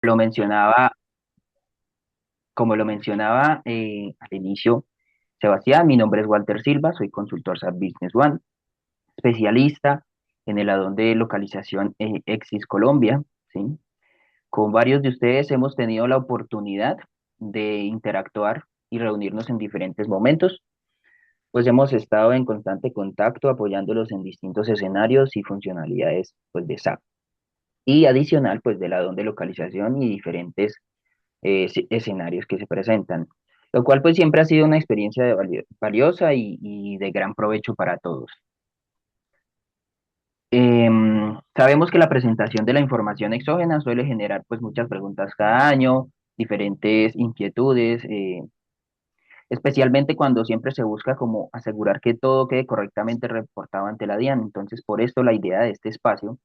lo mencionaba, como lo mencionaba al inicio, Sebastián, mi nombre es Walter Silva, soy consultor SAP Business One, especialista en el addon de localización Exis Colombia, ¿sí? Con varios de ustedes hemos tenido la oportunidad de interactuar y reunirnos en diferentes momentos, pues hemos estado en constante contacto apoyándolos en distintos escenarios y funcionalidades pues, de SAP. Y adicional, pues del addon de localización y diferentes escenarios que se presentan, lo cual pues siempre ha sido una experiencia valiosa y de gran provecho para todos. Sabemos que la presentación de la información exógena suele generar pues muchas preguntas cada año, diferentes inquietudes, especialmente cuando siempre se busca como asegurar que todo quede correctamente reportado ante la DIAN. Entonces, por esto la idea de este espacio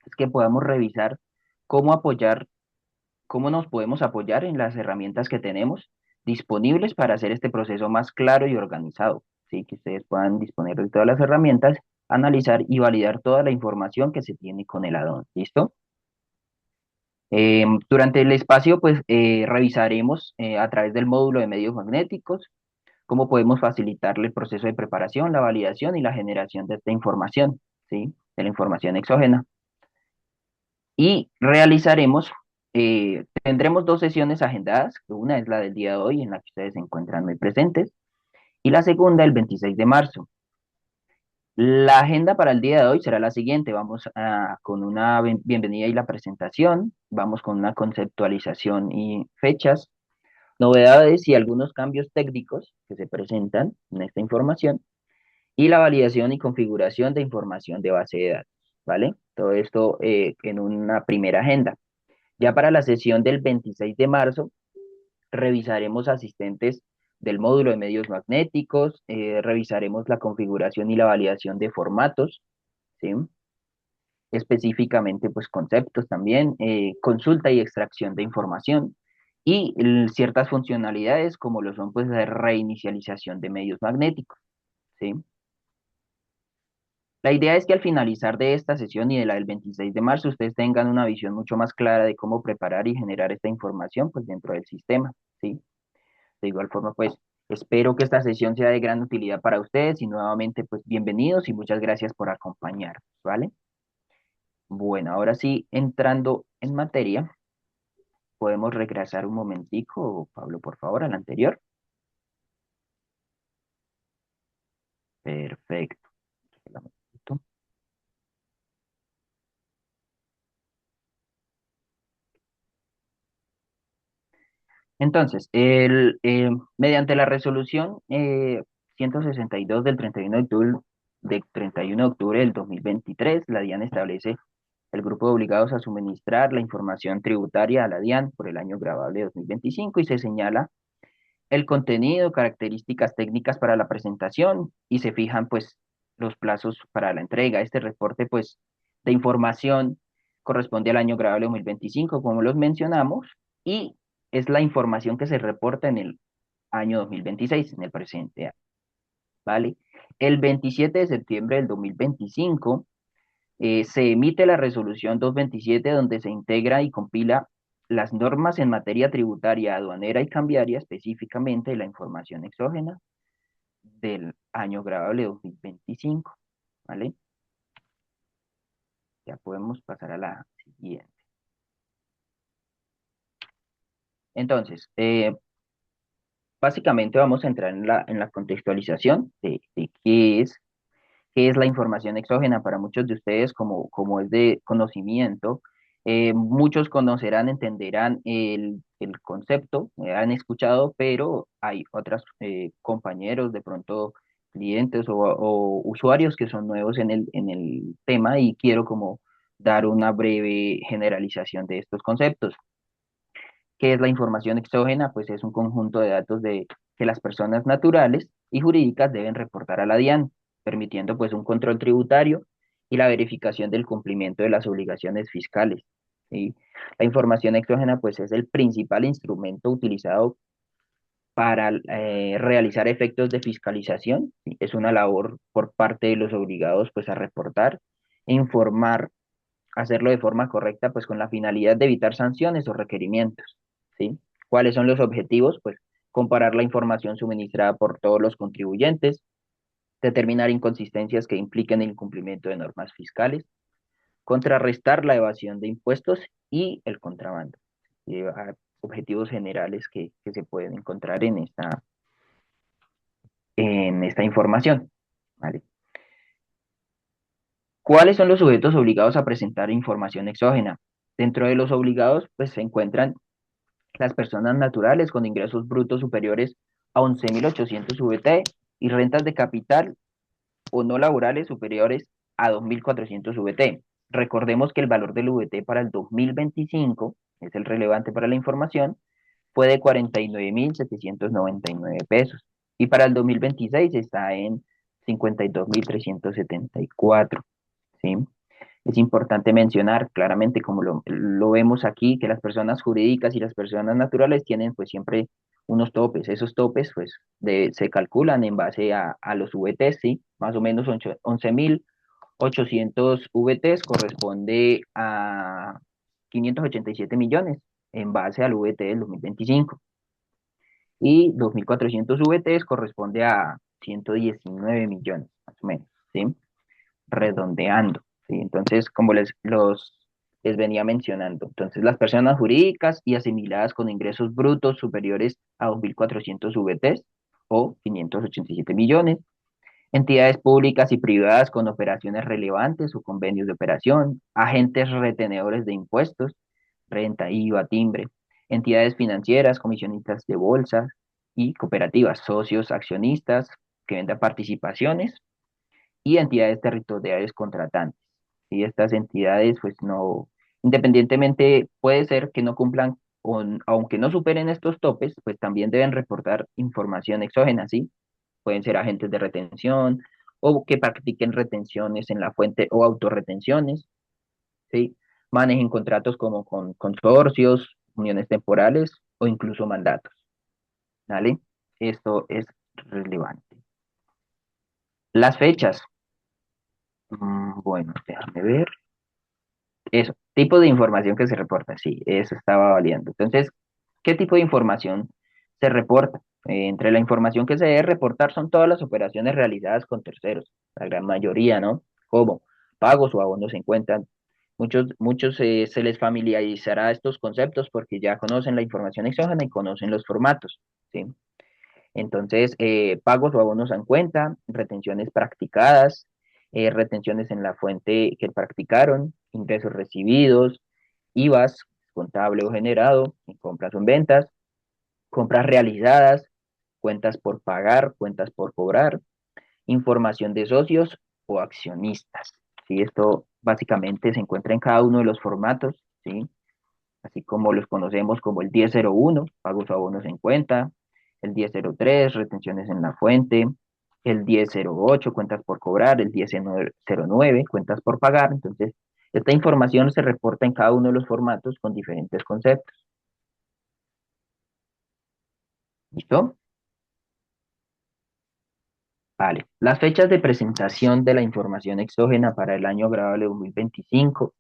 es que podamos revisar cómo apoyar, cómo nos podemos apoyar en las herramientas que tenemos disponibles para hacer este proceso más claro y organizado, ¿sí? Que ustedes puedan disponer de todas las herramientas, analizar y validar toda la información que se tiene con el addon. ¿Listo? Durante el espacio, pues revisaremos a través del módulo de medios magnéticos cómo podemos facilitarle el proceso de preparación, la validación y la generación de esta información, ¿sí? De la información exógena. Y realizaremos, tendremos dos sesiones agendadas, que una es la del día de hoy, en la que ustedes se encuentran muy presentes, y la segunda el 26 de marzo. La agenda para el día de hoy será la siguiente, vamos con una bienvenida y la presentación, vamos con una conceptualización y fechas, novedades y algunos cambios técnicos que se presentan en esta información, y la validación y configuración de información de base de datos, ¿vale? Todo esto en una primera agenda. Ya para la sesión del 26 de marzo, revisaremos asistentes del módulo de medios magnéticos, revisaremos la configuración y la validación de formatos, ¿sí? Específicamente, pues conceptos también, consulta y extracción de información y ciertas funcionalidades como lo son pues la reinicialización de medios magnéticos, ¿sí? La idea es que al finalizar de esta sesión y de la del 26 de marzo, ustedes tengan una visión mucho más clara de cómo preparar y generar esta información pues dentro del sistema, ¿sí? De igual forma, pues espero que esta sesión sea de gran utilidad para ustedes y nuevamente pues bienvenidos y muchas gracias por acompañarnos, ¿vale? Bueno, ahora sí, entrando en materia, podemos regresar un momentico, Pablo, por favor, al anterior. Perfecto. Entonces, mediante la resolución 162 del 31 de octubre, del 31 de octubre del 2023, la DIAN establece el grupo de obligados a suministrar la información tributaria a la DIAN por el año grabable 2025 y se señala el contenido, características técnicas para la presentación y se fijan pues los plazos para la entrega. Este reporte pues de información corresponde al año grabable 2025, como los mencionamos, y es la información que se reporta en el año 2026, en el presente año, ¿vale? El 27 de septiembre del 2025 se emite la resolución 227 donde se integra y compila las normas en materia tributaria, aduanera y cambiaria, específicamente la información exógena del año grabable 2025, ¿vale? Ya podemos pasar a la siguiente. Entonces, básicamente vamos a entrar en la contextualización de qué es la información exógena para muchos de ustedes, como es de conocimiento. Muchos conocerán, entenderán el concepto, han escuchado, pero hay otros compañeros, de pronto clientes o usuarios que son nuevos en el tema y quiero como dar una breve generalización de estos conceptos. ¿Qué es la información exógena? Pues es un conjunto de datos que las personas naturales y jurídicas deben reportar a la DIAN, permitiendo pues un control tributario y la verificación del cumplimiento de las obligaciones fiscales, ¿sí? La información exógena pues es el principal instrumento utilizado para realizar efectos de fiscalización, ¿sí? Es una labor por parte de los obligados pues a reportar e informar hacerlo de forma correcta, pues con la finalidad de evitar sanciones o requerimientos, ¿sí? ¿Cuáles son los objetivos? Pues comparar la información suministrada por todos los contribuyentes, determinar inconsistencias que impliquen el incumplimiento de normas fiscales, contrarrestar la evasión de impuestos y el contrabando. Objetivos generales que se pueden encontrar en esta información. ¿Vale? ¿Cuáles son los sujetos obligados a presentar información exógena? Dentro de los obligados, pues se encuentran las personas naturales con ingresos brutos superiores a 11.800 VT y rentas de capital o no laborales superiores a 2.400 VT. Recordemos que el valor del VT para el 2025, es el relevante para la información, fue de 49.799 pesos y para el 2026 está en 52.374, ¿sí? Es importante mencionar claramente, como lo vemos aquí, que las personas jurídicas y las personas naturales tienen pues siempre unos topes. Esos topes pues se calculan en base a los VTs, ¿sí? Más o menos 11.800 VTs corresponde a 587 millones en base al VT del 2025 y 2.400 VTs corresponde a 119 millones, más o menos, ¿sí? Redondeando, ¿sí? Entonces, como les venía mencionando, entonces las personas jurídicas y asimiladas con ingresos brutos superiores a 2.400 VTs o 587 millones, entidades públicas y privadas con operaciones relevantes o convenios de operación, agentes retenedores de impuestos, renta, IVA, timbre, entidades financieras, comisionistas de bolsas y cooperativas, socios, accionistas que vendan participaciones y entidades territoriales contratantes. Y estas entidades, pues no, independientemente, puede ser que no cumplan con, aunque no superen estos topes, pues también deben reportar información exógena, ¿sí? Pueden ser agentes de retención o que practiquen retenciones en la fuente o autorretenciones, ¿sí? Manejen contratos como con consorcios, uniones temporales o incluso mandatos, ¿vale? Esto es relevante. Las fechas. Bueno, déjame ver. Eso, tipo de información que se reporta, sí, eso estaba valiendo. Entonces, ¿qué tipo de información se reporta? Entre la información que se debe reportar son todas las operaciones realizadas con terceros, la gran mayoría, ¿no? Como pagos o abonos en cuenta. Muchos se les familiarizará estos conceptos porque ya conocen la información exógena y conocen los formatos, ¿sí? Entonces, pagos o abonos en cuenta, retenciones practicadas, retenciones en la fuente que practicaron, ingresos recibidos, IVAs, contable o generado, en compras o en ventas, compras realizadas, cuentas por pagar, cuentas por cobrar, información de socios o accionistas. ¿Sí? Esto básicamente se encuentra en cada uno de los formatos, ¿sí? Así como los conocemos como el 1001, pagos o abonos en cuenta, el 1003, retenciones en la fuente, el 1008, cuentas por cobrar, el 1009, cuentas por pagar. Entonces, esta información se reporta en cada uno de los formatos con diferentes conceptos. ¿Listo? Vale. Las fechas de presentación de la información exógena para el año grabable 2025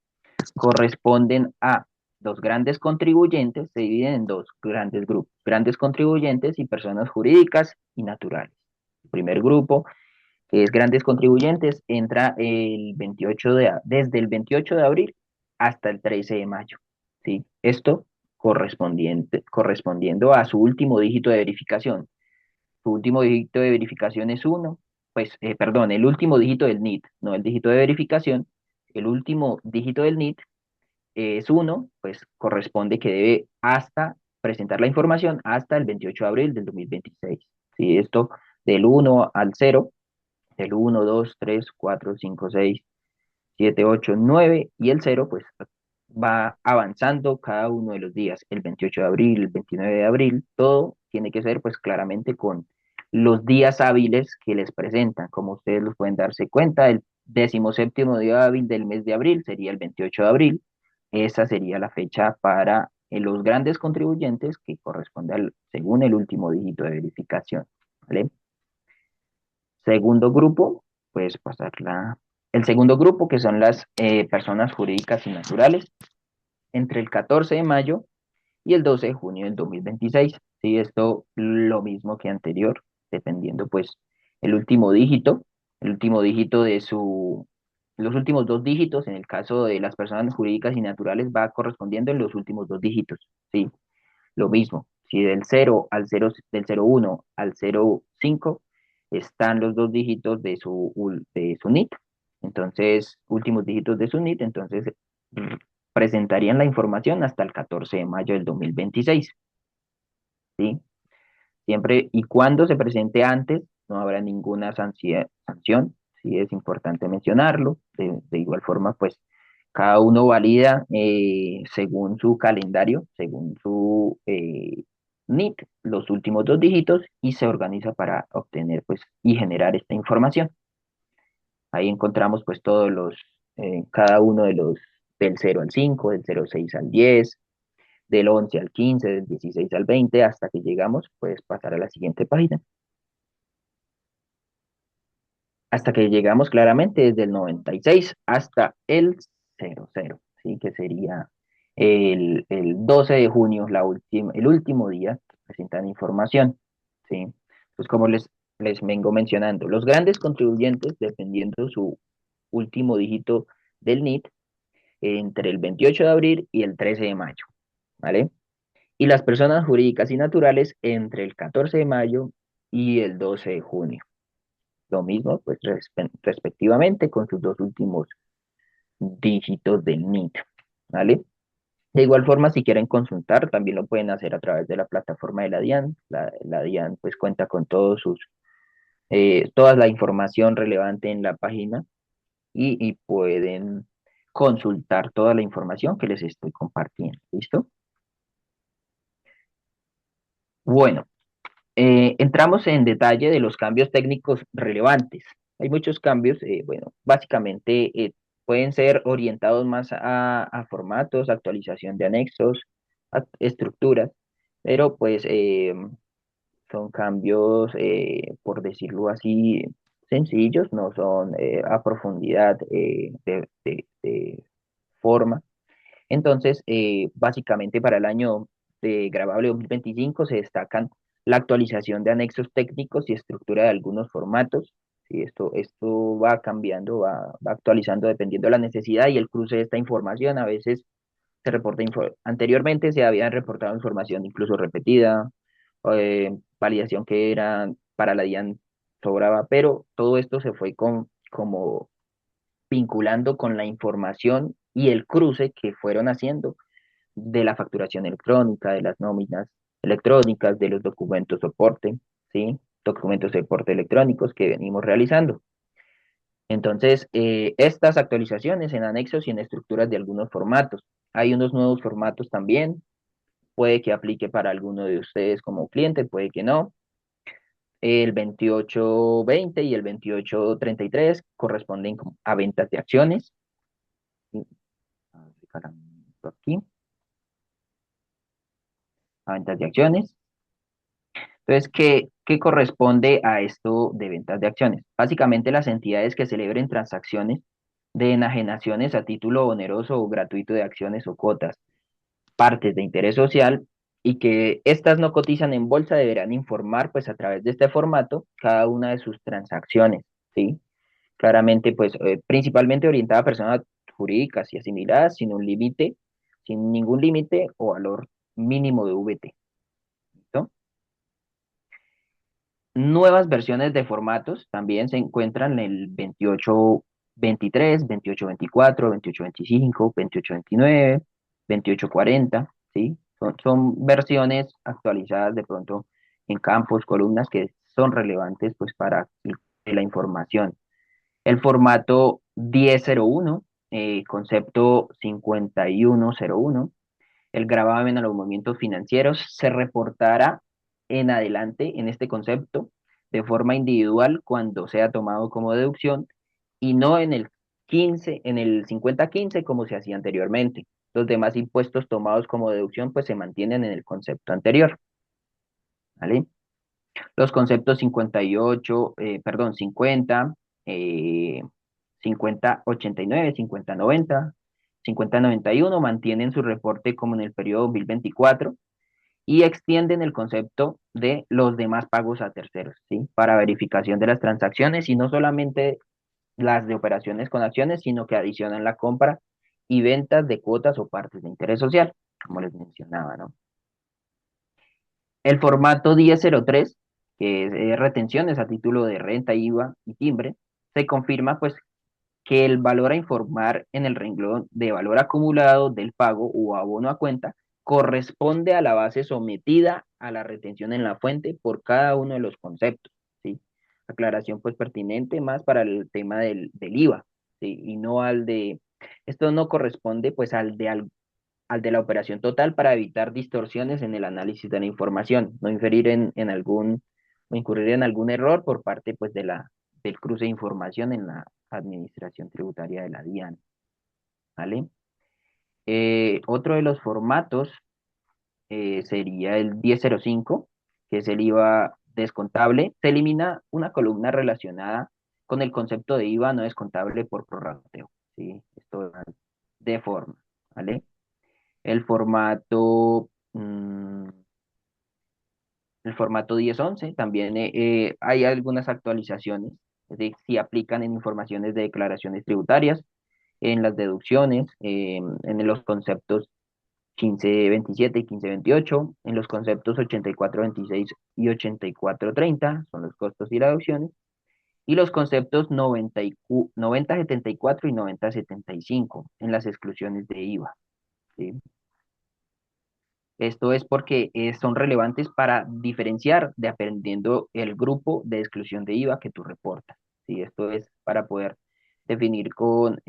corresponden a los grandes contribuyentes, se dividen en dos grandes grupos, grandes contribuyentes y personas jurídicas y naturales. El primer grupo, que es grandes contribuyentes, entra desde el 28 de abril hasta el 13 de mayo. ¿Sí? Esto correspondiendo a su último dígito de verificación. Su último dígito de verificación es uno, pues, perdón, el último dígito del NIT, no el dígito de verificación, el último dígito del NIT es uno, pues corresponde que debe hasta presentar la información hasta el 28 de abril del 2026. Si esto del 1 al 0, del 1, 2, 3, 4, 5, 6, 7, 8, 9 y el 0, pues va avanzando cada uno de los días, el 28 de abril, el 29 de abril, todo tiene que ser pues claramente con los días hábiles que les presentan, como ustedes los pueden darse cuenta, el 17º día hábil del mes de abril sería el 28 de abril, esa sería la fecha para los grandes contribuyentes que corresponde según el último dígito de verificación, ¿vale? Segundo grupo, puedes pasarla. El segundo grupo, que son las personas jurídicas y naturales, entre el 14 de mayo y el 12 de junio del 2026. Sí, esto lo mismo que anterior, dependiendo pues el último dígito, el último dígito de su, los últimos dos dígitos, en el caso de las personas jurídicas y naturales, va correspondiendo en los últimos dos dígitos. Sí, lo mismo. Si del 01 al 05 están los dos dígitos de su NIT, entonces, últimos dígitos de su NIT, entonces presentarían la información hasta el 14 de mayo del 2026, ¿sí? Siempre y cuando se presente antes, no habrá ninguna sanción, sí es importante mencionarlo. De igual forma, pues cada uno valida según su calendario, según su NIT, los últimos dos dígitos y se organiza para obtener pues y generar esta información. Ahí encontramos pues cada uno de los del 0 al 5, del 06 al 10, del 11 al 15, del 16 al 20, hasta que llegamos, puedes pasar a la siguiente página. Hasta que llegamos claramente desde el 96 hasta el 00, ¿sí? Que sería el 12 de junio, el último día que presentan información, ¿sí? Pues como les vengo mencionando, los grandes contribuyentes, dependiendo su último dígito del NIT, entre el 28 de abril y el 13 de mayo, ¿vale? Y las personas jurídicas y naturales entre el 14 de mayo y el 12 de junio. Lo mismo, pues respectivamente, con sus dos últimos dígitos del NIT, ¿vale? De igual forma, si quieren consultar, también lo pueden hacer a través de la plataforma de la DIAN. La DIAN pues cuenta con toda la información relevante en la página y pueden consultar toda la información que les estoy compartiendo. ¿Listo? Bueno, entramos en detalle de los cambios técnicos relevantes. Hay muchos cambios, bueno, básicamente pueden ser orientados más a formatos, actualización de anexos, estructuras, pero pues son cambios, por decirlo así, sencillos, no son a profundidad de forma. Entonces, básicamente para el año de grabable 2025 se destacan la actualización de anexos técnicos y estructura de algunos formatos. Sí, esto va cambiando, va actualizando dependiendo de la necesidad y el cruce de esta información. A veces anteriormente se habían reportado información incluso repetida, validación que era para la DIAN sobraba, pero todo esto se fue como vinculando con la información y el cruce que fueron haciendo de la facturación electrónica, de las nóminas electrónicas, de los documentos soporte, ¿sí? Documentos de soporte electrónicos que venimos realizando. Entonces, estas actualizaciones en anexos y en estructuras de algunos formatos. Hay unos nuevos formatos también, puede que aplique para alguno de ustedes como cliente, puede que no. El 2820 y el 2833 corresponden a ventas de acciones. Aquí, a ventas de acciones. Entonces, ¿qué corresponde a esto de ventas de acciones? Básicamente las entidades que celebren transacciones de enajenaciones a título oneroso o gratuito de acciones o cuotas, partes de interés social, y que éstas no cotizan en bolsa deberán informar pues a través de este formato cada una de sus transacciones, ¿sí? Claramente pues principalmente orientada a personas jurídicas y asimiladas sin ningún límite o valor mínimo de VT, ¿no? Nuevas versiones de formatos también se encuentran en el 2823, 2824, 2825, 2829, 2840, ¿sí? Son versiones actualizadas de pronto en campos, columnas que son relevantes pues para la información. El formato 1001, concepto 5101, el gravamen a los movimientos financieros se reportará en adelante en este concepto de forma individual cuando sea tomado como deducción y no en el 5015 como se hacía anteriormente. Los demás impuestos tomados como deducción pues se mantienen en el concepto anterior, ¿vale? Los conceptos 50, 5089, 5090, 5091 mantienen su reporte como en el periodo 2024 y extienden el concepto de los demás pagos a terceros, ¿sí? Para verificación de las transacciones y no solamente las de operaciones con acciones, sino que adicionan la compra y ventas de cuotas o partes de interés social, como les mencionaba, ¿no? El formato 1003, que es retenciones a título de renta, IVA y timbre, se confirma pues que el valor a informar en el renglón de valor acumulado del pago o abono a cuenta corresponde a la base sometida a la retención en la fuente por cada uno de los conceptos, ¿sí? Aclaración pues pertinente más para el tema del IVA, ¿sí? Y no al de, esto no corresponde pues al de la operación total para evitar distorsiones en el análisis de la información, no inferir en algún, o incurrir en algún error por parte pues del cruce de información en la administración tributaria de la DIAN, ¿vale? Otro de los formatos sería el 1005, que es el IVA descontable. Se elimina una columna relacionada con el concepto de IVA no descontable por prorrateo, ¿sí? Esto de forma, ¿vale? El formato, el formato 1011 también hay algunas actualizaciones, es decir, si aplican en informaciones de declaraciones tributarias, en las deducciones, en los conceptos 1527 y 1528, en los conceptos 8426 y 8430, son los costos y las deducciones, y los conceptos 9074 y 9075, en las exclusiones de IVA, ¿sí? Esto es porque son relevantes para diferenciar dependiendo el grupo de exclusión de IVA que tú reportas. ¿Sí? Esto es para poder definir con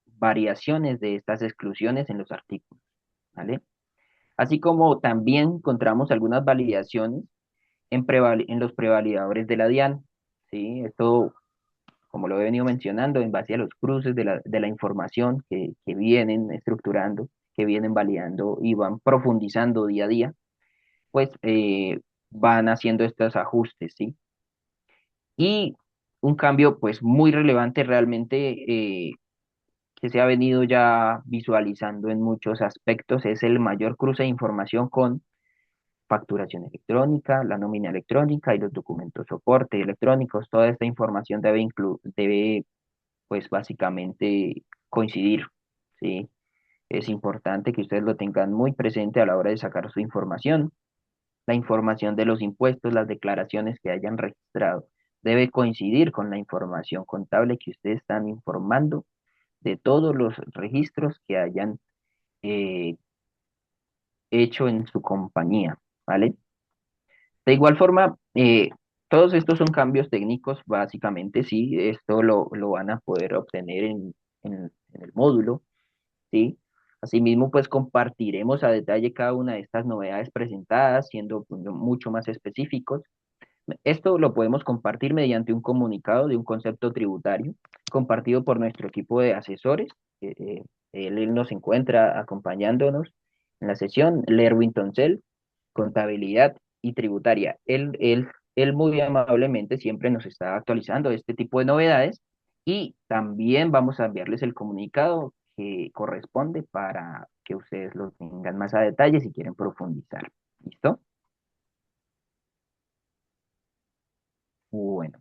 variaciones de estas exclusiones en los artículos. ¿Vale? Así como también encontramos algunas validaciones en los prevalidadores de la DIAN. ¿Sí? Esto, como lo he venido mencionando, en base a los cruces de la información que vienen estructurando, que vienen validando y van profundizando día a día, pues van haciendo estos ajustes, ¿sí? Y un cambio pues muy relevante realmente que se ha venido ya visualizando en muchos aspectos es el mayor cruce de información con facturación electrónica, la nómina electrónica y los documentos soporte electrónicos. Toda esta información debe pues básicamente coincidir, ¿sí? Es importante que ustedes lo tengan muy presente a la hora de sacar su información. La información de los impuestos, las declaraciones que hayan registrado, debe coincidir con la información contable que ustedes están informando de todos los registros que hayan eh, hecho en su compañía, ¿vale? De igual forma, todos estos son cambios técnicos, básicamente, sí, esto lo van a poder obtener en el módulo, ¿sí? Asimismo, pues compartiremos a detalle cada una de estas novedades presentadas, siendo pues, mucho más específicos. Esto lo podemos compartir mediante un comunicado de un concepto tributario compartido por nuestro equipo de asesores. Él nos encuentra acompañándonos en la sesión, Lerwin Toncel, contabilidad y tributaria. Él muy amablemente siempre nos está actualizando este tipo de novedades y también vamos a enviarles el comunicado que corresponde para que ustedes lo tengan más a detalle si quieren profundizar. ¿Listo? Bueno.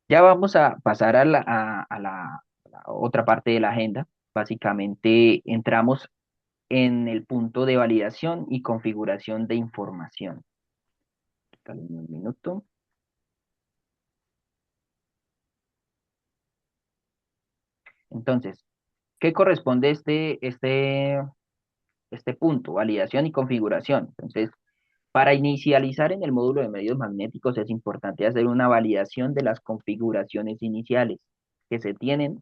Ya vamos a pasar a la otra parte de la agenda. Básicamente entramos en el punto de validación y configuración de información. Dale un minuto. Entonces, ¿qué corresponde este punto? Validación y configuración. Entonces, para inicializar en el módulo de medios magnéticos es importante hacer una validación de las configuraciones iniciales que se tienen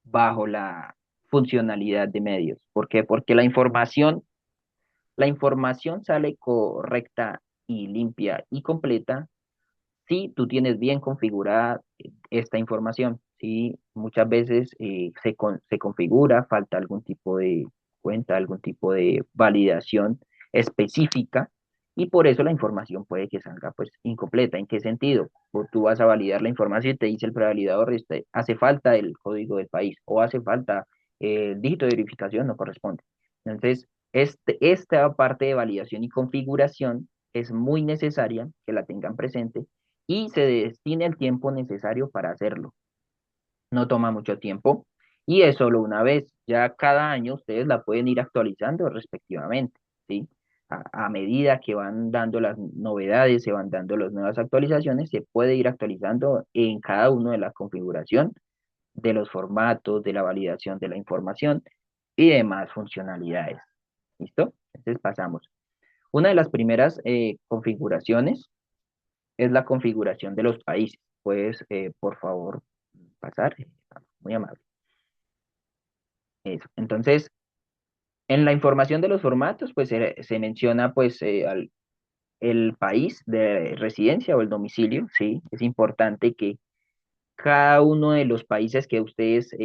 bajo la funcionalidad de medios. ¿Por qué? Porque la información sale correcta y limpia y completa si tú tienes bien configurada esta información. Si muchas veces se configura, falta algún tipo de cuenta, algún tipo de validación específica y por eso la información puede que salga pues incompleta. ¿En qué sentido? O tú vas a validar la información y te dice el prevalidador, hace falta el código del país o hace falta el dígito de verificación, no corresponde. Entonces, esta parte de validación y configuración es muy necesaria que la tengan presente y se destine el tiempo necesario para hacerlo. No toma mucho tiempo y es solo una vez. Ya cada año ustedes la pueden ir actualizando respectivamente, ¿sí? A medida que van dando las novedades, se van dando las nuevas actualizaciones, se puede ir actualizando en cada uno de la configuración de los formatos, de la validación de la información y demás funcionalidades. ¿Listo? Entonces pasamos. Una de las primeras configuraciones es la configuración de los países. Puedes, por favor, pasar. Muy amable. Eso. Entonces, en la información de los formatos, pues se menciona pues el país de residencia o el domicilio, ¿sí? Es importante que cada uno de los países que ustedes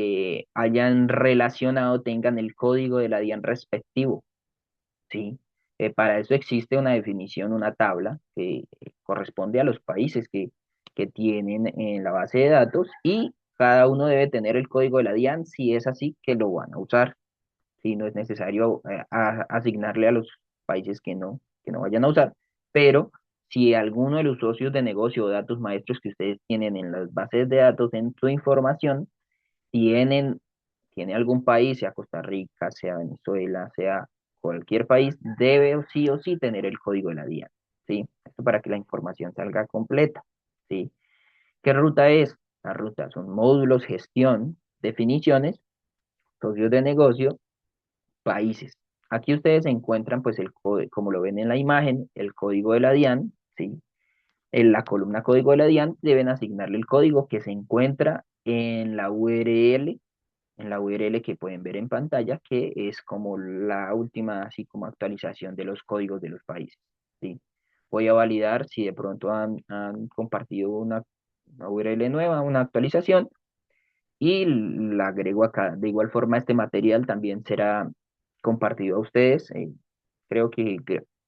hayan relacionado tengan el código de la DIAN respectivo, ¿sí? Para eso existe una definición, una tabla que corresponde a los países que tienen en la base de datos y cada uno debe tener el código de la DIAN si es así que lo van a usar. Si no es necesario asignarle a los países que no vayan a usar, pero si alguno de los socios de negocio o datos maestros que ustedes tienen en las bases de datos en su información tienen, tiene algún país, sea Costa Rica, sea Venezuela, sea cualquier país, debe o sí tener el código de la DIAN, ¿sí? Esto para que la información salga completa, ¿sí? ¿Qué ruta es? La ruta son módulos, gestión, definiciones, socios de negocio, países. Aquí ustedes encuentran, pues, como lo ven en la imagen, el código de la DIAN, ¿sí? En la columna código de la DIAN deben asignarle el código que se encuentra en la URL que pueden ver en pantalla, que es como la última, así como actualización de los códigos de los países, ¿sí? Voy a validar si de pronto han compartido una URL nueva, una actualización, y la agrego acá. De igual forma, este material también será compartido a ustedes. Creo que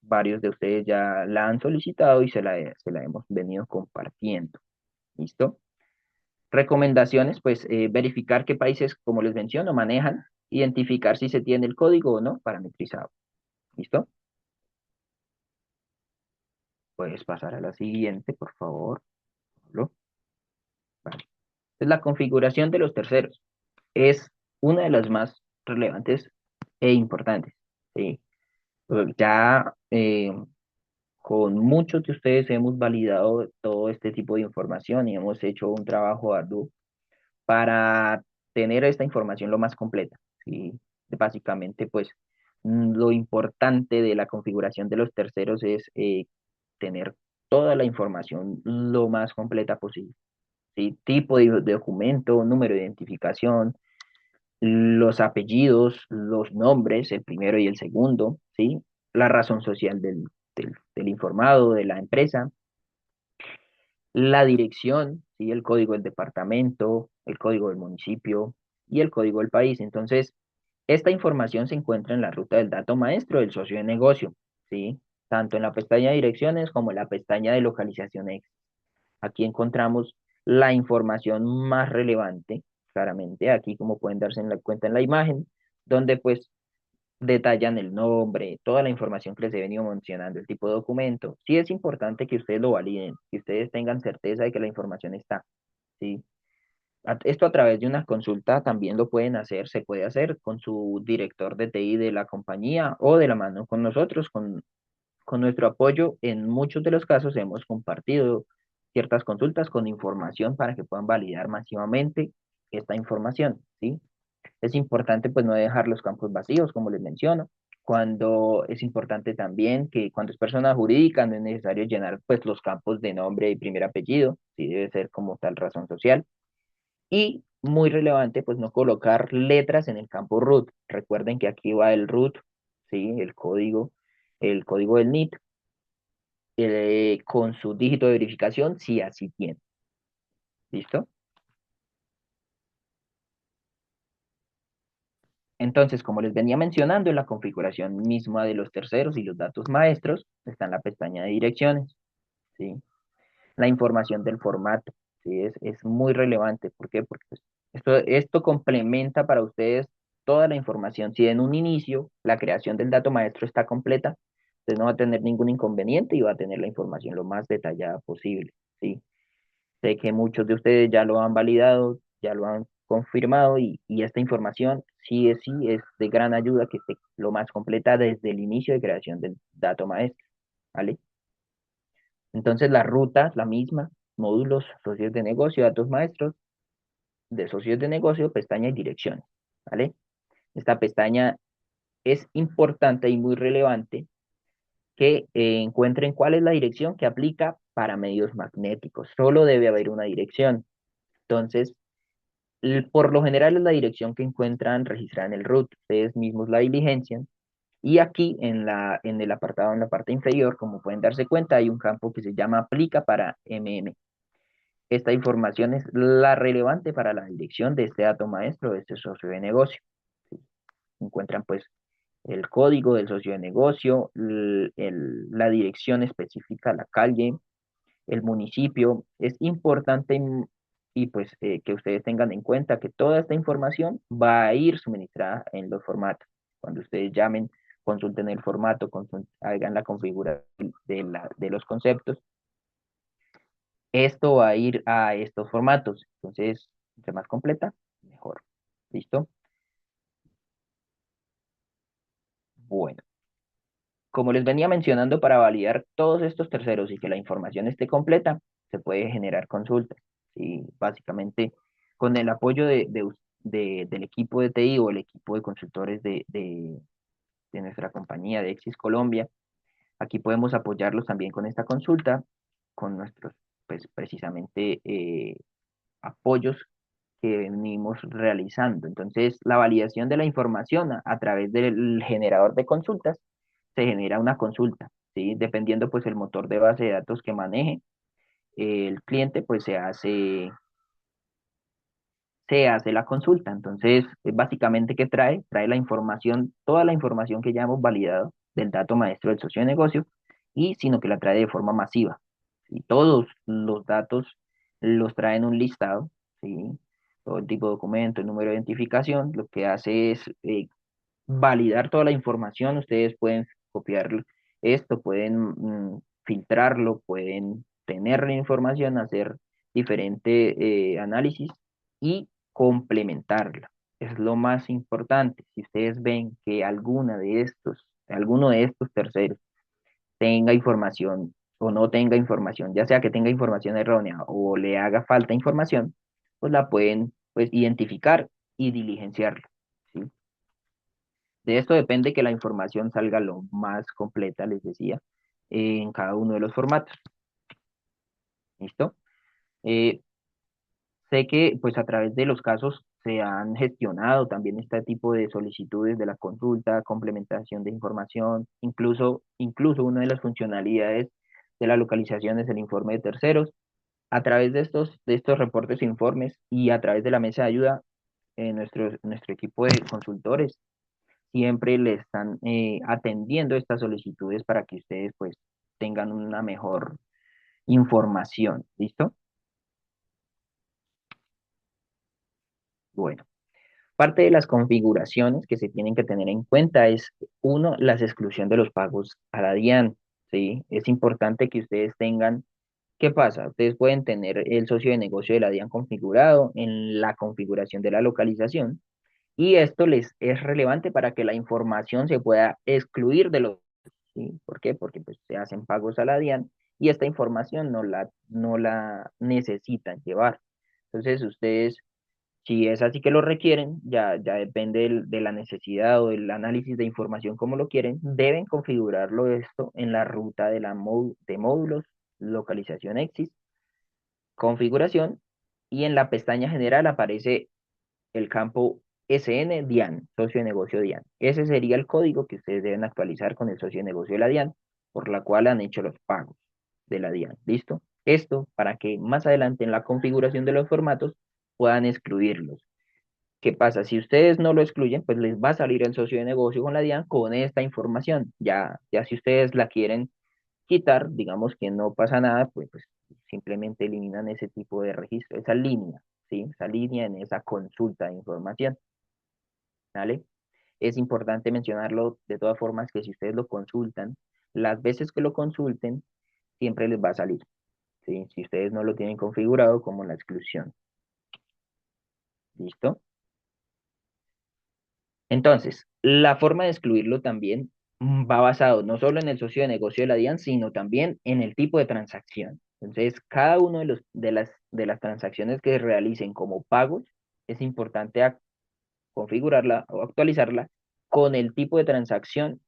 varios de ustedes ya la han solicitado y se la hemos venido compartiendo. ¿Listo? Recomendaciones, pues verificar qué países, como les menciono, manejan, identificar si se tiene el código o no parametrizado. ¿Listo? Puedes pasar a la siguiente, por favor. Pablo. Vale. Es la configuración de los terceros. Es una de las más relevantes e importantes. ¿Sí? Ya con muchos de ustedes hemos validado todo este tipo de información y hemos hecho un trabajo arduo para tener esta información lo más completa. ¿Sí? Básicamente, pues lo importante de la configuración de los terceros es tener toda la información lo más completa posible. ¿Sí? Tipo de documento, número de identificación, los apellidos, los nombres, el primero y el segundo, ¿sí? La razón social del informado, de la empresa, la dirección, ¿sí? El código del departamento, el código del municipio y el código del país. Entonces, esta información se encuentra en la ruta del dato maestro del socio de negocio, ¿sí? Tanto en la pestaña de direcciones como en la pestaña de localización X. Aquí encontramos la información más relevante, claramente, aquí como pueden darse en la cuenta en la imagen, donde pues detallan el nombre, toda la información que les he venido mencionando, el tipo de documento. Sí es importante que ustedes lo validen, que ustedes tengan certeza de que la información está, ¿sí? Esto a través de una consulta también lo pueden hacer, se puede hacer con su director de TI de la compañía o de la mano con nosotros, con nuestro apoyo. En muchos de los casos hemos compartido ciertas consultas con información para que puedan validar masivamente esta información, ¿sí? Es importante pues no dejar los campos vacíos, como les menciono. Cuando es importante también que cuando es persona jurídica no es necesario llenar pues los campos de nombre y primer apellido, sí debe ser como tal razón social. Y muy relevante pues no colocar letras en el campo root. Recuerden que aquí va el root, sí, el código del NIT, con su dígito de verificación si así tiene. ¿Listo? Entonces, como les venía mencionando, en la configuración misma de los terceros y los datos maestros está en la pestaña de direcciones, ¿sí? La información del formato, ¿sí? Es muy relevante. ¿Por qué? Porque pues, esto complementa para ustedes toda la información. Si en un inicio la creación del dato maestro está completa, usted no va a tener ningún inconveniente y va a tener la información lo más detallada posible, ¿sí? Sé que muchos de ustedes ya lo han validado, ya lo han confirmado y esta información sí es de gran ayuda que esté lo más completa desde el inicio de creación del dato maestro, ¿vale? Entonces la ruta es la misma, módulos, socios de negocio, datos maestros, de socios de negocio, pestaña y direcciones, ¿vale? Esta pestaña es importante y muy relevante que encuentren cuál es la dirección que aplica para medios magnéticos. Solo debe haber una dirección. Entonces, por lo general es la dirección que encuentran registrada en el root. Ustedes mismos la diligencian. Y aquí en el apartado, en la parte inferior, como pueden darse cuenta, hay un campo que se llama aplica para MM. Esta información es la relevante para la dirección de este dato maestro, de este socio de negocio. ¿Sí? Encuentran pues el código del socio de negocio, la dirección específica, la calle, el municipio. Es importante pues que ustedes tengan en cuenta que toda esta información va a ir suministrada en los formatos. Cuando ustedes llamen, consulten el formato, hagan la configuración de los conceptos, esto va a ir a estos formatos. Entonces, entre más completa, mejor. ¿Listo? Bueno, como les venía mencionando, para validar todos estos terceros y que la información esté completa, se puede generar consultas. ¿Sí? Básicamente, con el apoyo del equipo de TI o el equipo de consultores de nuestra compañía de Exis Colombia, aquí podemos apoyarlos también con esta consulta, con nuestros, pues precisamente, apoyos que venimos realizando. Entonces, la validación de la información a través del generador de consultas, se genera una consulta, ¿sí? Dependiendo pues el motor de base de datos que maneje el cliente, pues se hace la consulta. Entonces, básicamente, ¿qué trae? Trae la información, toda la información que ya hemos validado del dato maestro del socio de negocio, y sino que la trae de forma masiva. Y todos los datos los trae en un listado, ¿sí? Todo el tipo de documento, el número de identificación, lo que hace es validar toda la información. Ustedes pueden copiar esto, pueden filtrarlo, pueden tener la información, hacer diferente análisis y complementarla. Es lo más importante. Si ustedes ven que alguno de estos terceros tenga información o no tenga información, ya sea que tenga información errónea o le haga falta información, pues la pueden pues identificar y diligenciarla. ¿Sí? De esto depende que la información salga lo más completa, les decía, en cada uno de los formatos. ¿Listo? Eh, Sé que pues a través de los casos se han gestionado también este tipo de solicitudes de la consulta, complementación de información, incluso una de las funcionalidades de la localización es el informe de terceros. A través de estos reportes e informes y a través de la mesa de ayuda, nuestro equipo de consultores siempre le están atendiendo estas solicitudes para que ustedes pues tengan una mejor información. ¿Listo? Bueno, parte de las configuraciones que se tienen que tener en cuenta es, uno, la exclusión de los pagos a la DIAN. ¿Sí? Es importante que ustedes tengan. ¿Qué pasa? Ustedes pueden tener el socio de negocio de la DIAN configurado en la configuración de la localización, y esto les es relevante para que la información se pueda excluir de los. ¿Sí? ¿Por qué? Porque pues, se hacen pagos a la DIAN y esta información no la necesitan llevar. Entonces, ustedes, si es así que lo requieren, ya depende de la necesidad o del análisis de información como lo quieren, deben configurarlo esto en la ruta de módulos, localización EXIS, configuración, y en la pestaña general aparece el campo SN DIAN, socio de negocio DIAN. Ese sería el código que ustedes deben actualizar con el socio de negocio de la DIAN, por la cual han hecho los pagos de la DIAN. ¿Listo? Esto para que más adelante en la configuración de los formatos puedan excluirlos. ¿Qué pasa? Si ustedes no lo excluyen, pues les va a salir el socio de negocio con la DIAN con esta información. Ya si ustedes la quieren quitar, digamos que no pasa nada, pues simplemente eliminan ese tipo de registro, esa línea, ¿sí? Esa línea en esa consulta de información, ¿vale? Es importante mencionarlo de todas formas que si ustedes lo consultan, las veces que lo consulten, siempre les va a salir, ¿sí? Si ustedes no lo tienen configurado como la exclusión, ¿listo? Entonces, la forma de excluirlo también va basado no solo en el socio de negocio de la DIAN, sino también en el tipo de transacción. Entonces, cada uno de las transacciones que se realicen como pagos, es importante configurarla o actualizarla con el tipo de transacción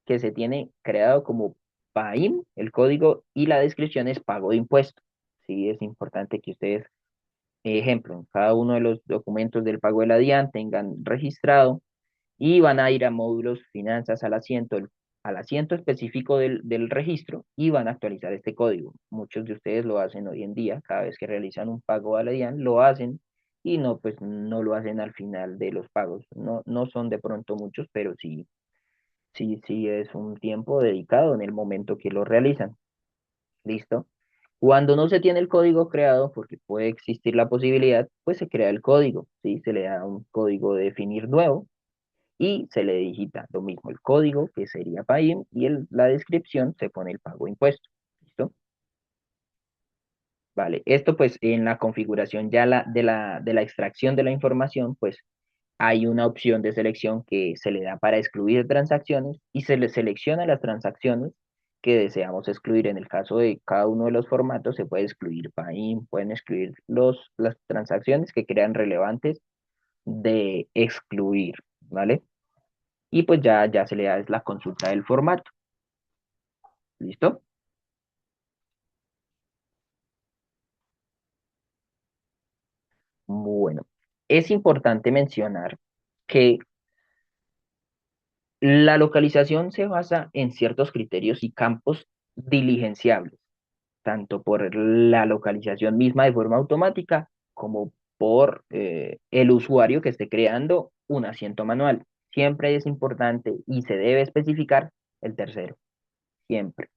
que se tiene creado como PAIM, el código, y la descripción es pago de impuestos. Sí, es importante que ustedes, ejemplo, en cada uno de los documentos del pago de la DIAN tengan registrado y van a ir a módulos finanzas al asiento específico del registro y van a actualizar este código. Muchos de ustedes lo hacen hoy en día, cada vez que realizan un pago a la DIAN, lo hacen y no, pues no lo hacen al final de los pagos. No, no son de pronto muchos, pero sí, sí, sí es un tiempo dedicado en el momento que lo realizan. ¿Listo? Cuando no se tiene el código creado, porque puede existir la posibilidad, pues se crea el código, ¿sí? Se le da un código de definir nuevo y se le digita lo mismo el código, que sería PAIM, y la descripción se pone el pago de impuesto. ¿Listo? Vale, esto pues en la configuración ya de la extracción de la información, pues hay una opción de selección que se le da para excluir transacciones y se le selecciona las transacciones que deseamos excluir. En el caso de cada uno de los formatos se puede excluir PAIM, pueden excluir las transacciones que crean relevantes de excluir, ¿vale? Y pues ya se le da es la consulta del formato. ¿Listo? Bueno, es importante mencionar que la localización se basa en ciertos criterios y campos diligenciables, tanto por la localización misma de forma automática como por el usuario que esté creando un asiento manual. Siempre es importante y se debe especificar el tercero, siempre.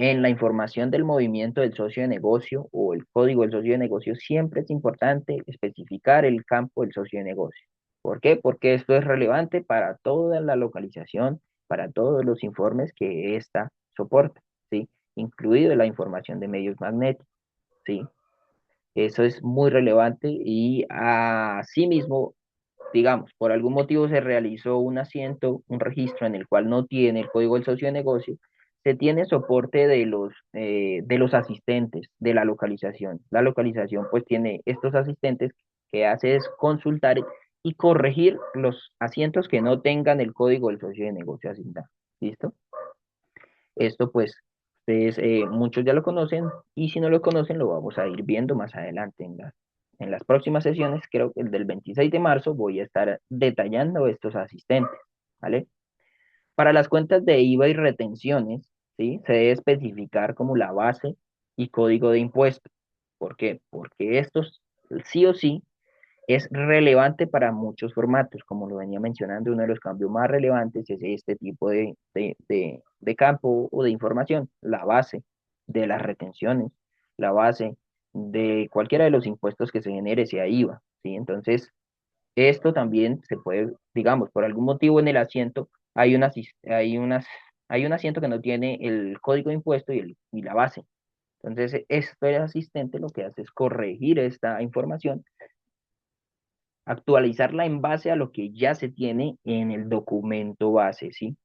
En la información del movimiento del socio de negocio o el código del socio de negocio, siempre es importante especificar el campo del socio de negocio. ¿Por qué? Porque esto es relevante para toda la localización, para todos los informes que ésta soporta, ¿sí? Incluido la información de medios magnéticos, ¿sí? Eso es muy relevante y asimismo, digamos, por algún motivo se realizó un asiento, un registro en el cual no tiene el código del socio de negocio, se tiene soporte de los asistentes de la localización. La localización pues tiene estos asistentes que hace es consultar y corregir los asientos que no tengan el código del socio de negocio asignado. ¿Listo? Esto pues ustedes muchos ya lo conocen y si no lo conocen lo vamos a ir viendo más adelante en las próximas sesiones. Creo que el del 26 de marzo voy a estar detallando estos asistentes, ¿vale? Para las cuentas de IVA y retenciones, ¿sí? Se debe especificar como la base y código de impuesto. ¿Por qué? Porque estos sí o sí es relevante para muchos formatos, como lo venía mencionando, uno de los cambios más relevantes es este tipo de campo o de información, la base de las retenciones, la base de cualquiera de los impuestos que se genere, sea IVA, ¿sí? Entonces, esto también se puede, digamos, por algún motivo en el asiento hay un asiento que no tiene el código de impuesto y la base. Entonces, este asistente lo que hace es corregir esta información, actualizarla en base a lo que ya se tiene en el documento base, ¿sí?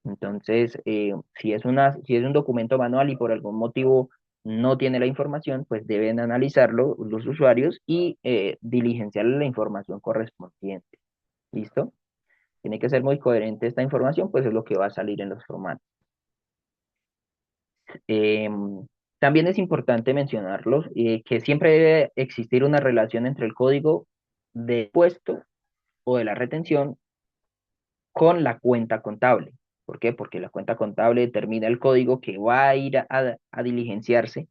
Entonces, si es un documento manual y por algún motivo no tiene la información, pues deben analizarlo los usuarios y diligenciarle la información correspondiente. ¿Listo? Tiene que ser muy coherente esta información, pues es lo que va a salir en los formatos. También es importante mencionarlos, que siempre debe existir una relación entre el código de puesto o de la retención con la cuenta contable. ¿Por qué? Porque la cuenta contable determina el código que va a ir a diligenciarse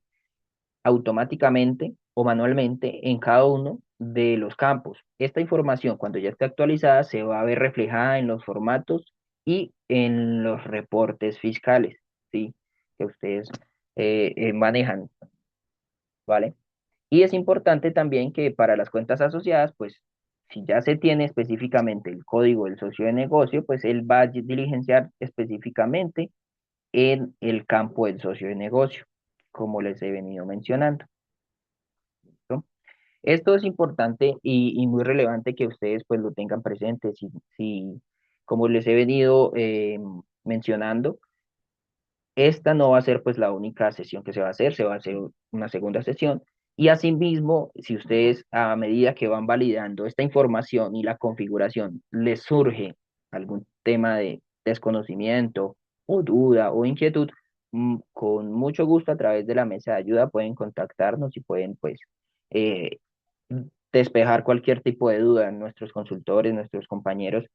automáticamente o manualmente en cada uno de los campos. Esta información, cuando ya esté actualizada, se va a ver reflejada en los formatos y en los reportes fiscales, ¿sí? Que ustedes manejan, ¿vale? Y es importante también que para las cuentas asociadas, pues si ya se tiene específicamente el código del socio de negocio, pues él va a diligenciar específicamente en el campo del socio de negocio, como les he venido mencionando. ¿No? Esto es importante y muy relevante que ustedes pues lo tengan presente. Si como les he venido mencionando, esta no va a ser pues la única sesión que se va a hacer una segunda sesión. Y asimismo, si ustedes a medida que van validando esta información y la configuración, les surge algún tema de desconocimiento o duda o inquietud, con mucho gusto a través de la mesa de ayuda pueden contactarnos y pueden pues eh, despejar cualquier tipo de duda. Nuestros consultores, nuestros compañeros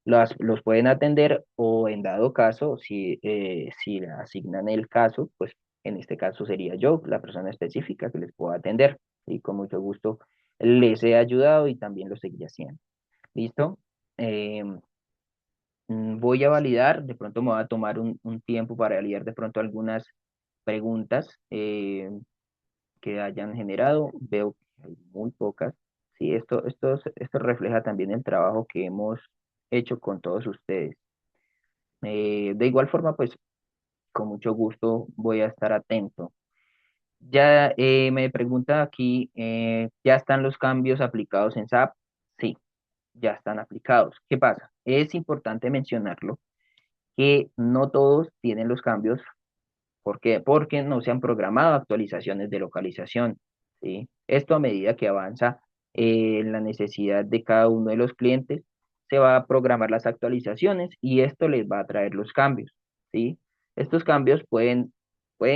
los pueden atender o en dado caso, si le asignan el caso, pues en este caso sería yo, la persona específica que les pueda atender. Y con mucho gusto les he ayudado y también lo seguiré haciendo. ¿Listo? Em, Voy a validar, de pronto me va a tomar un tiempo para validar de pronto algunas preguntas que hayan generado. Veo que hay muy pocas. Sí, esto refleja también el trabajo que hemos hecho con todos ustedes. De igual forma, pues con mucho gusto voy a estar atento. Ya me pregunta aquí, ¿ya están los cambios aplicados en SAP? Sí, ya están aplicados. ¿Qué pasa? Es importante mencionarlo que no todos tienen los cambios. ¿Por qué? Porque no se han programado actualizaciones de localización, ¿sí? Esto a medida que avanza la necesidad de cada uno de los clientes, se va a programar las actualizaciones y esto les va a traer los cambios, ¿sí? Estos cambios pueden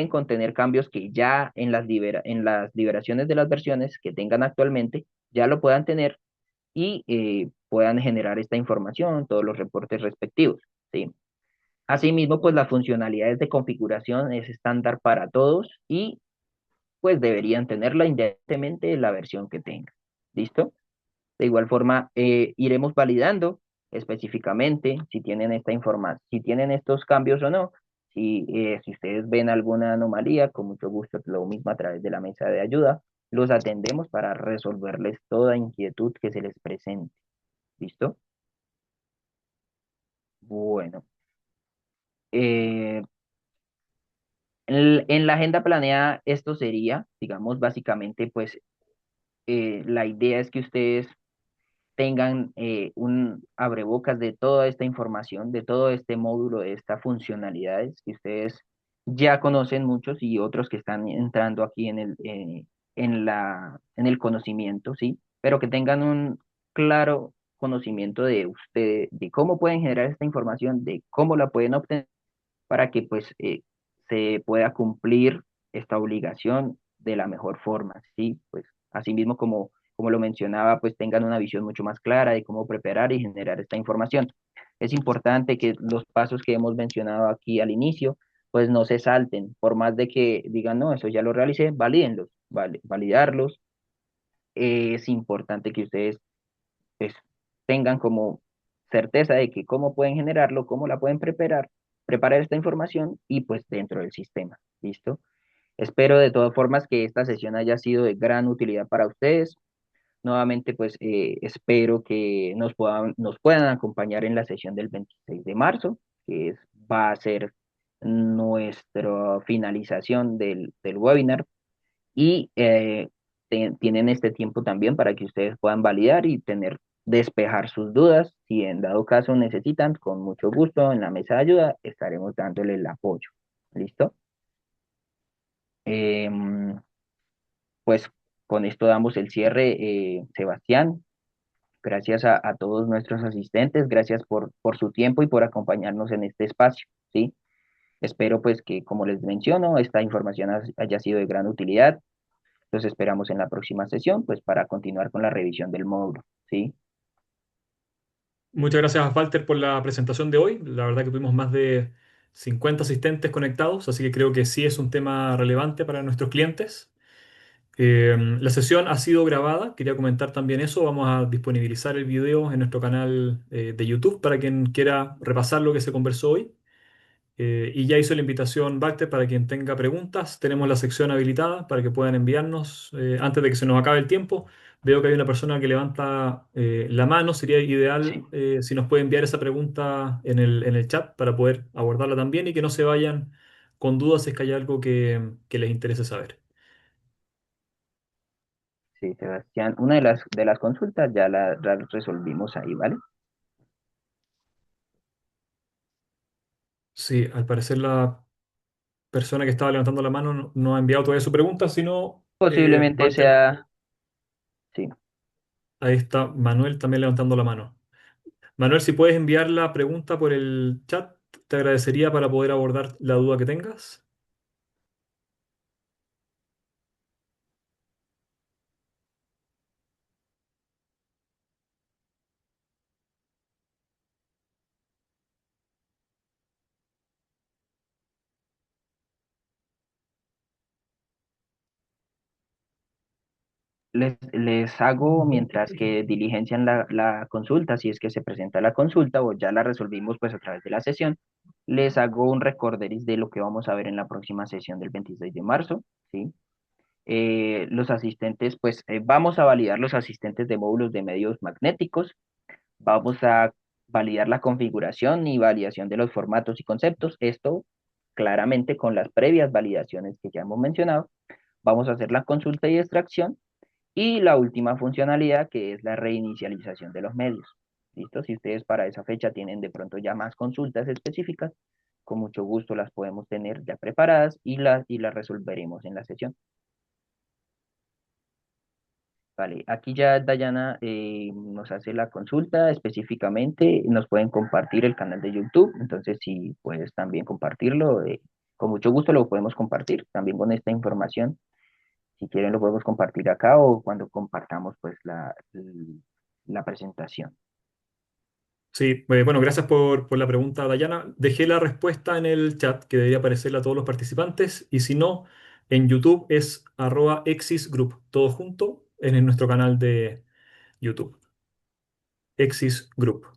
contener cambios que ya en las liberaciones de las versiones que tengan actualmente ya lo puedan tener y puedan generar esta información, todos los reportes respectivos, ¿sí? Asimismo, pues las funcionalidades de configuración es estándar para todos y pues deberían tenerla independientemente de la versión que tengan. ¿Listo? De igual forma, iremos validando específicamente si tienen esta información, si tienen estos cambios o no. Si ustedes ven alguna anomalía, con mucho gusto, lo mismo a través de la mesa de ayuda, los atendemos para resolverles toda inquietud que se les presente. ¿Listo? Bueno. eh, en la agenda planeada, esto sería, digamos, básicamente, pues la idea es que ustedes tengan un abrebocas de toda esta información, de todo este módulo, de estas funcionalidades que ustedes ya conocen muchos y otros que están entrando aquí en el conocimiento, ¿sí? Pero que tengan un claro conocimiento de ustedes, de cómo pueden generar esta información, de cómo la pueden obtener para que pues se pueda cumplir esta obligación de la mejor forma, ¿sí? Pues asimismo como lo mencionaba, pues tengan una visión mucho más clara de cómo preparar y generar esta información. Es importante que los pasos que hemos mencionado aquí al inicio, pues no se salten, por más de que digan, no, eso ya lo realicé, valídenlos, validarlos. Es importante que ustedes pues tengan como certeza de que cómo pueden generarlo, cómo la pueden preparar esta información y pues dentro del sistema. ¿Listo? Espero de todas formas que esta sesión haya sido de gran utilidad para ustedes. Nuevamente, pues espero que nos puedan acompañar en la sesión del 26 de marzo, va a ser nuestra finalización del webinar y tienen este tiempo también para que ustedes puedan validar y despejar sus dudas. Si en dado caso necesitan, con mucho gusto en la mesa de ayuda estaremos dándole el apoyo. ¿Listo? Em, pues con esto damos el cierre, Sebastián. Gracias a todos nuestros asistentes, gracias por su tiempo y por acompañarnos en este espacio, ¿sí? Espero pues que, como les menciono, esta información haya sido de gran utilidad. Los esperamos en la próxima sesión, pues para continuar con la revisión del módulo, ¿sí? Muchas gracias a Walter por la presentación de hoy. La verdad que tuvimos más de 50 asistentes conectados, así que creo que sí es un tema relevante para nuestros clientes. La sesión ha sido grabada, quería comentar también eso. Vamos a disponibilizar el video en nuestro canal de YouTube para quien quiera repasar lo que se conversó hoy. Y ya hizo la invitación Bacter para quien tenga preguntas. Tenemos la sección habilitada para que puedan enviarnos antes de que se nos acabe el tiempo. Veo que hay una persona que levanta la mano. Sería ideal Sí, si nos puede enviar esa pregunta en el chat para poder abordarla también y que no se vayan con dudas si es que hay algo que les interese saber. sí, Sebastián. Una de las consultas ya la resolvimos ahí, ¿vale? Sí, al parecer la persona que estaba levantando la mano no ha enviado todavía su pregunta, sino Posiblemente Walter, sea, sí, ahí está Manuel también levantando la mano. Manuel, si puedes enviar la pregunta por el chat, te agradecería para poder abordar la duda que tengas. les hago mientras que diligencian la consulta, si es que se presenta la consulta o ya la resolvimos pues a través de la sesión, les hago un recorderis de lo que vamos a ver en la próxima sesión del 26 de marzo, ¿sí? Los asistentes, pues vamos a validar los asistentes de módulos de medios magnéticos, vamos a validar la configuración y validación de los formatos y conceptos, esto claramente con las previas validaciones que ya hemos mencionado, vamos a hacer la consulta y extracción y la última funcionalidad que es la reinicialización de los medios. ¿Listo? Si ustedes para esa fecha tienen de pronto ya más consultas específicas, con mucho gusto las podemos tener ya preparadas y las resolveremos en la sesión. Vale, aquí ya Dayana nos hace la consulta específicamente, nos pueden compartir el canal de YouTube, entonces si puedes también compartirlo, con mucho gusto lo podemos compartir también con esta información. Si quieren lo podemos compartir acá o cuando compartamos pues la presentación. Sí, bueno, gracias por la pregunta, Dayana. Dejé la respuesta en el chat que debería aparecerle a todos los participantes y si no, en YouTube es @exisgroup, todo junto en nuestro canal de YouTube, Exis Group.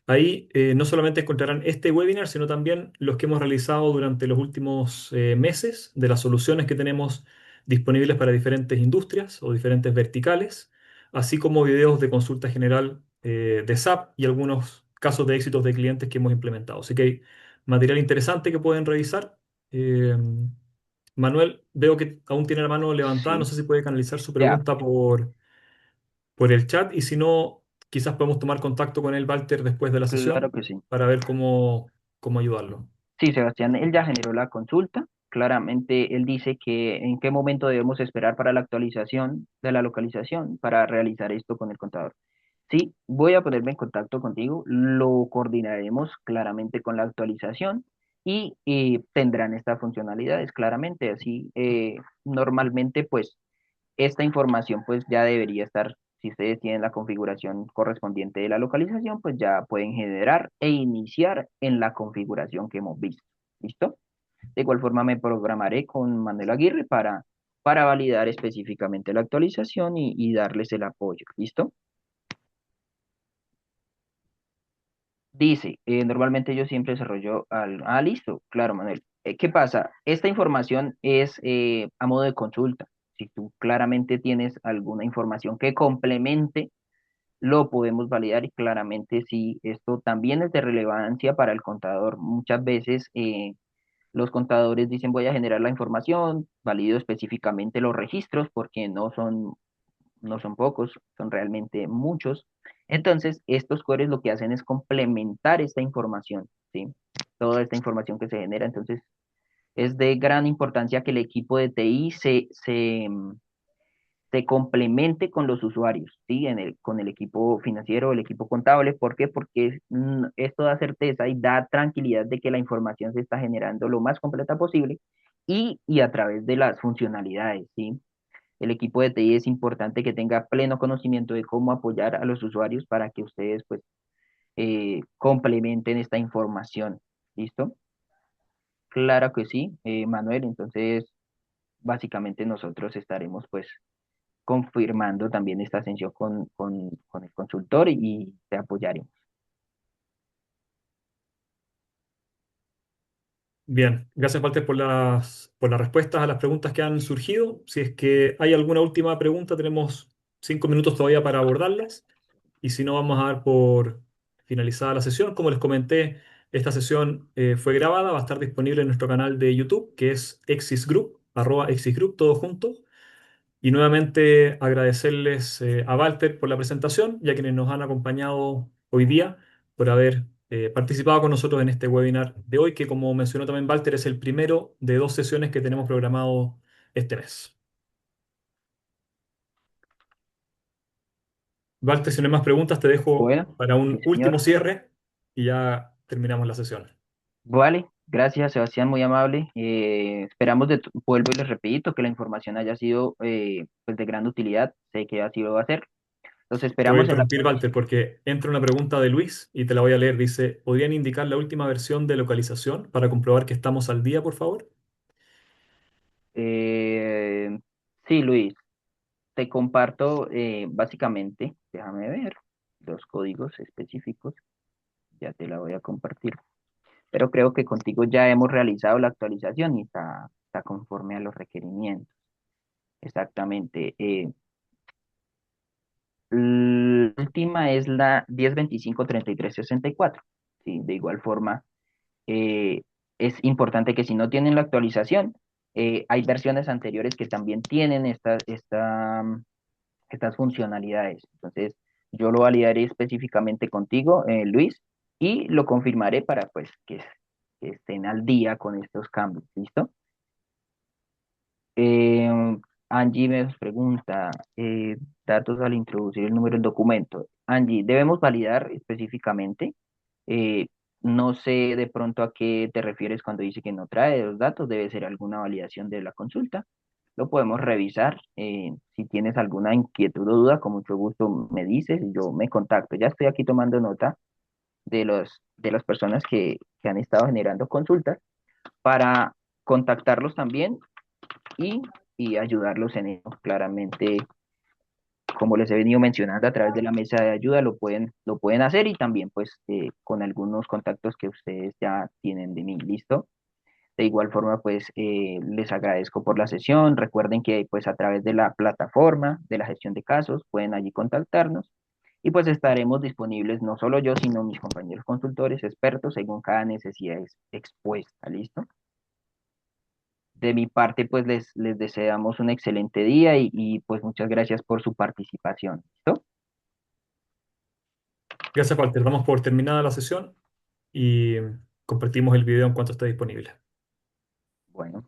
Ahí no solamente encontrarán este webinar, sino también los que hemos realizado durante los últimos meses de las soluciones que tenemos disponibles para diferentes industrias o diferentes verticales, así como videos de consulta general de SAP y algunos casos de éxitos de clientes que hemos implementado. Así que hay material interesante que pueden revisar. Eh, Manuel, veo que aún tiene la mano levantada, no Sí, sé si puede canalizar su ya, pregunta por el chat y si no, quizás podemos tomar contacto con él, Walter, después de la claro sesión que sí. para ver cómo ayudarlo. Sí, Sebastián, él ya generó la consulta. Claramente, él dice que en qué momento debemos esperar para la actualización de la localización para realizar esto con el contador. Sí, voy a ponerme en contacto contigo, lo coordinaremos claramente con la actualización y tendrán estas funcionalidades claramente. Así, normalmente, pues, esta información pues ya debería estar, si ustedes tienen la configuración correspondiente de la localización, pues ya pueden generar e iniciar en la configuración que hemos visto. ¿Listo? De igual forma me programaré con Manuel Aguirre para validar específicamente la actualización y darles el apoyo. ¿Listo? Dice, normalmente yo siempre desarrollo listo, claro, Manuel. ¿Qué pasa? Esta información es a modo de consulta. Si tú claramente tienes alguna información que complemente, lo podemos validar y claramente si esto también es de relevancia para el contador. Muchas veces los contadores dicen voy a generar la información, valido específicamente los registros porque no son pocos, son realmente muchos. Entonces, estos queries lo que hacen es complementar esta información, ¿sí? Toda esta información que se genera. Entonces, es de gran importancia que el equipo de TI se complemente con los usuarios, ¿sí? Con el equipo financiero, el equipo contable. ¿Por qué? Porque esto da certeza y da tranquilidad de que la información se está generando lo más completa posible y a través de las funcionalidades, ¿sí? El equipo de TI es importante que tenga pleno conocimiento de cómo apoyar a los usuarios para que ustedes pues complementen esta información. ¿Listo? Claro que sí, Manuel. Entonces, básicamente nosotros estaremos pues confirmando también esta ascensión con el consultor y te apoyaremos. Bien, gracias Walter por las respuestas a las preguntas que han surgido. Si es que hay alguna última pregunta, tenemos 5 minutos todavía para abordarlas. Y si no, vamos a dar por finalizada la sesión. Como les comenté, esta sesión fue grabada, va a estar disponible en nuestro canal de YouTube, que es Exis Group, @Exis Group, todo junto. Y nuevamente agradecerles a Walter por la presentación y a quienes nos han acompañado hoy día por haber participado con nosotros en este webinar de hoy, que como mencionó también Walter, es el primero de 2 sesiones que tenemos programado este mes. Walter, si no hay más preguntas, te dejo Bueno, para sí, un último señor. cierre y ya terminamos la sesión. Vale, gracias Sebastián, muy amable. Esperamos, vuelvo y les repito, que la información haya sido pues de gran utilidad. Sé que así lo va a ser. Los Te voy a esperamos en la interrumpir, próxima. Walter, porque entra una pregunta de Luis y te la voy a leer. Dice, ¿podrían indicar la última versión de localización para comprobar que estamos al día, por favor? Eh, sí, Luis, te comparto básicamente, déjame ver, los códigos específicos, ya te la voy a compartir. Pero creo que contigo ya hemos realizado la actualización y está conforme a los requerimientos. Exactamente. La última es la 1025-3364. Sí, de igual forma, eh, es importante que si no tienen la actualización, hay versiones anteriores que también tienen estas funcionalidades. Entonces, yo lo validaré específicamente contigo, Luis, y lo confirmaré para pues que estén al día con estos cambios. ¿Listo? Eh, Angie me pregunta, datos al introducir el número del documento. Angie, debemos validar específicamente. Eh, no sé de pronto a qué te refieres cuando dice que no trae los datos. Debe ser alguna validación de la consulta. Lo podemos revisar. Si tienes alguna inquietud o duda, con mucho gusto me dices y yo me contacto. Ya estoy aquí tomando nota de las personas que han estado generando consultas para contactarlos también y, y ayudarlos en eso. Claramente, como les he venido mencionando a través de la mesa de ayuda, lo pueden hacer y también pues con algunos contactos que ustedes ya tienen de mí, ¿listo? De igual forma, pues les agradezco por la sesión. Recuerden que pues a través de la plataforma de la gestión de casos pueden allí contactarnos y pues estaremos disponibles no solo yo, sino mis compañeros consultores, expertos, según cada necesidad expuesta, ¿listo? De mi parte, pues les deseamos un excelente día y pues muchas gracias por su participación. ¿Listo? Gracias, Walter. Damos por terminada la sesión y compartimos el video en cuanto esté disponible. Bueno.